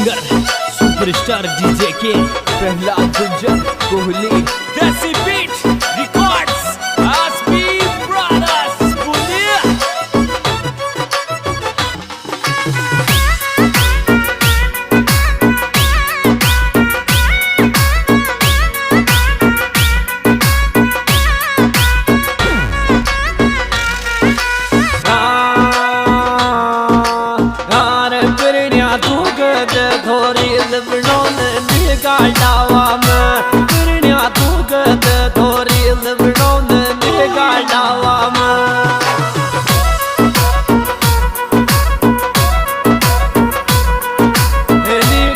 Singer superstar DJ के प्रहलाद गुंजन कोहली देसी beat records आसपी ब्रदर्स पुलिया गाडावा में करण्या तू गद थोरी लबड़ों ने गाडावा में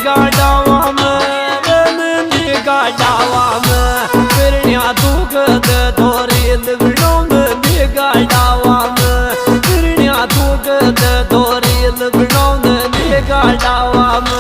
गाडावा में गाडावा में करण्या तू गद थोरी लबड़ों ने गाडावा में करण्या तू गद थोरी लबड़ों ने गाडावा में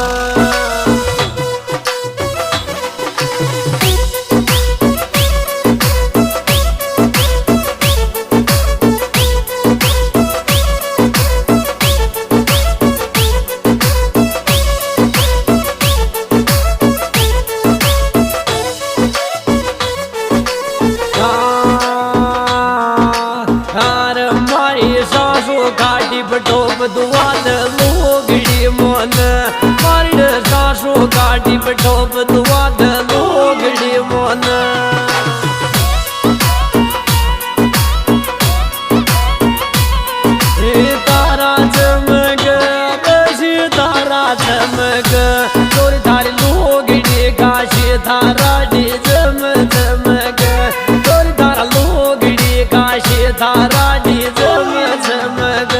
गाड़ी बटोप दुआद लोगड़ी मन मार सासो गाड़ी बटोप दुआद लोगड़ी मन तारा चमक बसी तारा चमक तोर थारी लोगड़ी काशी थारा डी चम चमक तोर थारा लोगड़ी काशी थारा डी चम चमक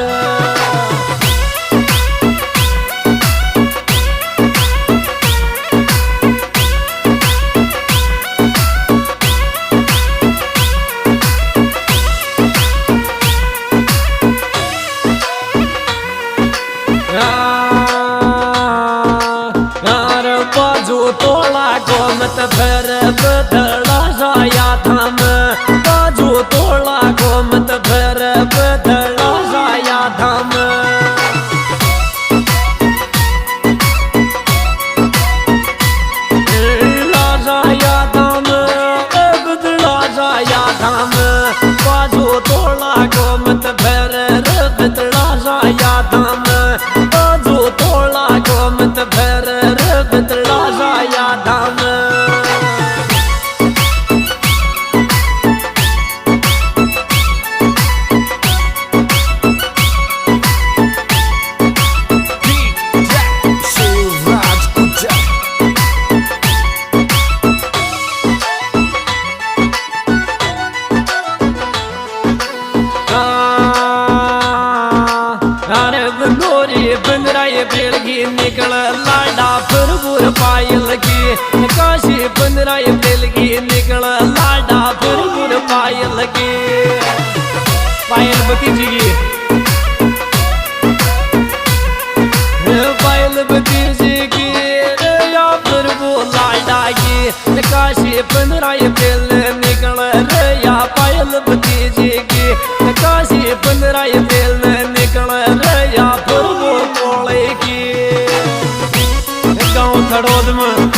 बाजू तोला गोमत भर बदला जाया धाम बाजू तोला गोमत भर बदला जाया धाम जाया धाम बदला जाया धाम बाजू तोला गोमत भर बदला जाया धाम बाजू तोला गोमत भर बदला जाया धाम बंदराए बेलगी निकल लाडा फरबूर पायल की काशी बंदराए बेलगी निकल लाडा फरबूर पायल की पायल बती जी पायल बती जी की या फरबू लाडा की काशी बंदराए बेल निकल या पायल बती जी की काशी बंदराए बेल निकल या फरबू गाँव थड़ोद में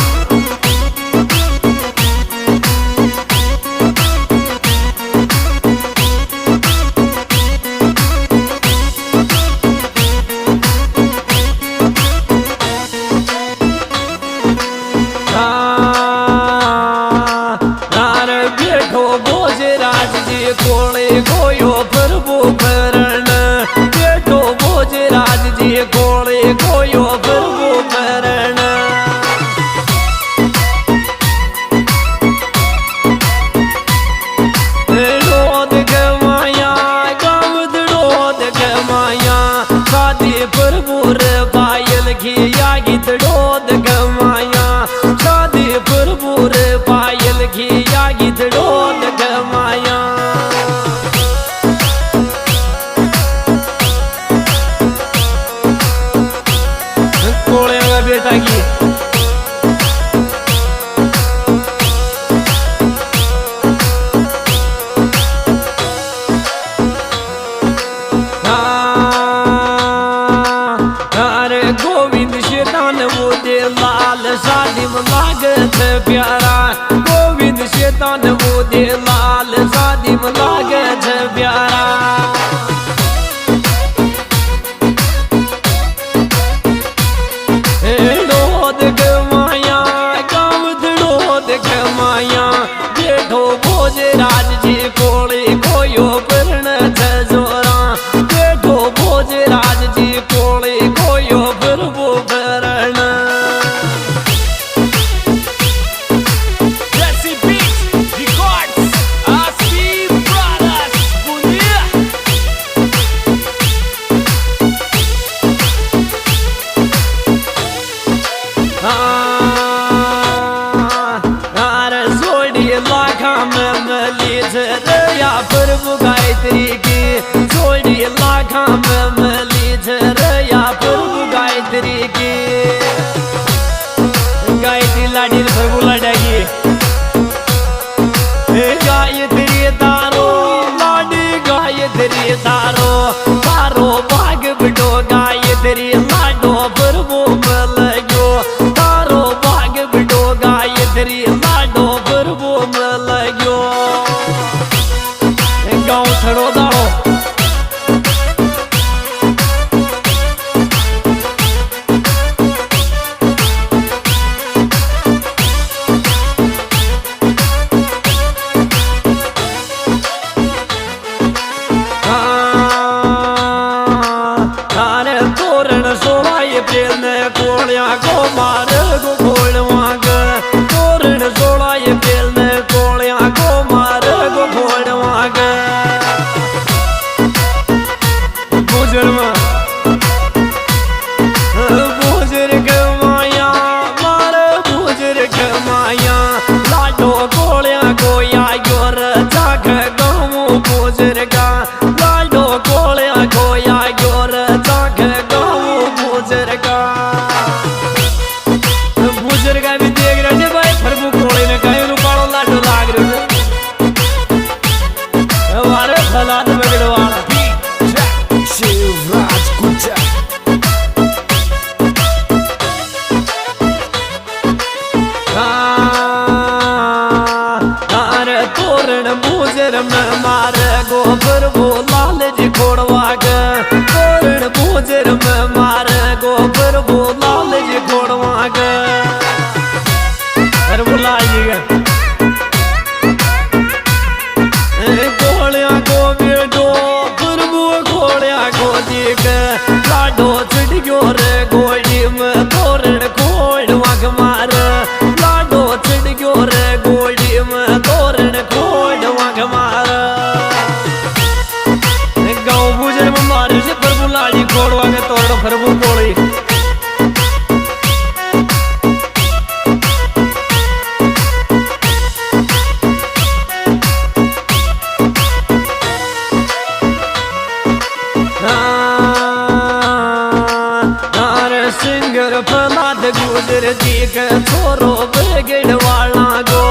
बैठो बोझ राज जी कोले गोयो प्रभु भरण बैठो बोझ राज जी कोले गोयो प्रभु भरण रोद गमाया गावद रोद गमाया शादी प्रभु रे पायल घिया गीत रोद गमाया शादी प्रभु रे पायल घिया गीत रोद गमाया कोले बेटा की गोविंद शैतान वो दे लाल शादी में लागत प्यारा गोविंद शैतान वो दे लाल शादी में लागत प्यारा डोद गमाया गाँव डोद गमाया जेठो भोज राज जी कोड़ी कोयो परण जोरा जेठो भोज राज जी कोड़ी कोयो प्रभु परण Desi Beat Records, Aspi Brothers, Punia. प्रभु गायत्री की छोड़ी लाखा में मली झरया प्रभु गायत्री की गायत्री लाडी प्रभु लड़ागी गायत्री तारो लाडी गायत्री तारो तारो भाग बिटो गायत्री लाडो प्रभु मलगो तारो भाग बिटो गायत्री लाडो प्रभु मलगो गाँव छड़ो दाड़ो तोरण 16 अप्रैल ने कोलिया को मार गो घोड़वाग तोरण 16 अप्रैल ने कोलिया को मार गो घोड़वाग बुजुर्ग माया मार बुजुर्ग माया लाडो कोलिया को यार जाग गाँव बुजुर्गा लाडो कोलिया को यार जाग गाँव बुजुर्गा बुजुर्गा भी देख रहे भाई प्रभु कोले में कहीं रुपाड़ो लाडो लाग रहे हमारे फलाद बगड़वाड़ा Shivraj Guja. तोरण बूजर में मार गोबर वो लाल जी घोड़वाग तोरण बूजर में मार गोबर वो लाल जी घोड़वाग अरे वो लाल जी घोड़िया को बेटो प्रभु घोड़िया को देख लाडो चढ़ गयो रे घोड़ी में तोरण घोड़वाग मार लाडो चढ़ गयो रे घोड़ी में तोरण घोड़वाग मार गाँव बुजर में मारे से प्रभु लाड़ी घोड़वाग तोरण प्रभु कोड़ी सिंगर प्रहलाद गुजर जी के छोरो बेगड़वाला गो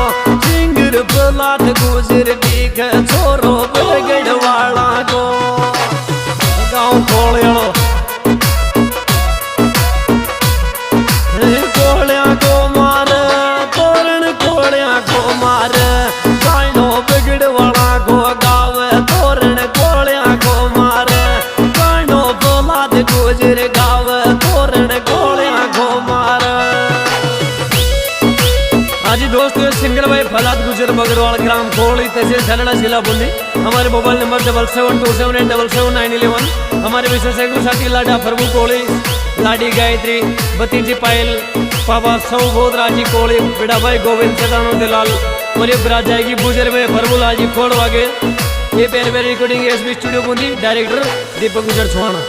सिंगर प्रहलाद गुजर जी के छोरो बेगड़वाला गो गाँव खोलियो खोलिया को मार तोरण खोलिया को मार गानो बिगड़वाला गो गाँव तोरण खोलिया को मार गानो प्रहलाद गुजर गाँव तोरण खोलिया को मार हाजी दोस्तों सिंगर भाई फलाद गुजर बगड़वाल ग्राम खोली तहसील धनड़ा जिला बूंदी हमारे मोबाइल नंबर 77278911 हमारे विशेष साथी लाडा प्रभु कोली लाडी गायत्री भतीजी पायल पापा सौ बोध राजी कोली बेड़ा भाई गोविंद सदानंद दलाल और ये बरात जाएगी बुजर में प्रभु लाजी खोड़ वागे ये पेर recording SB studio Bundi director Deepak Gujar छुआना।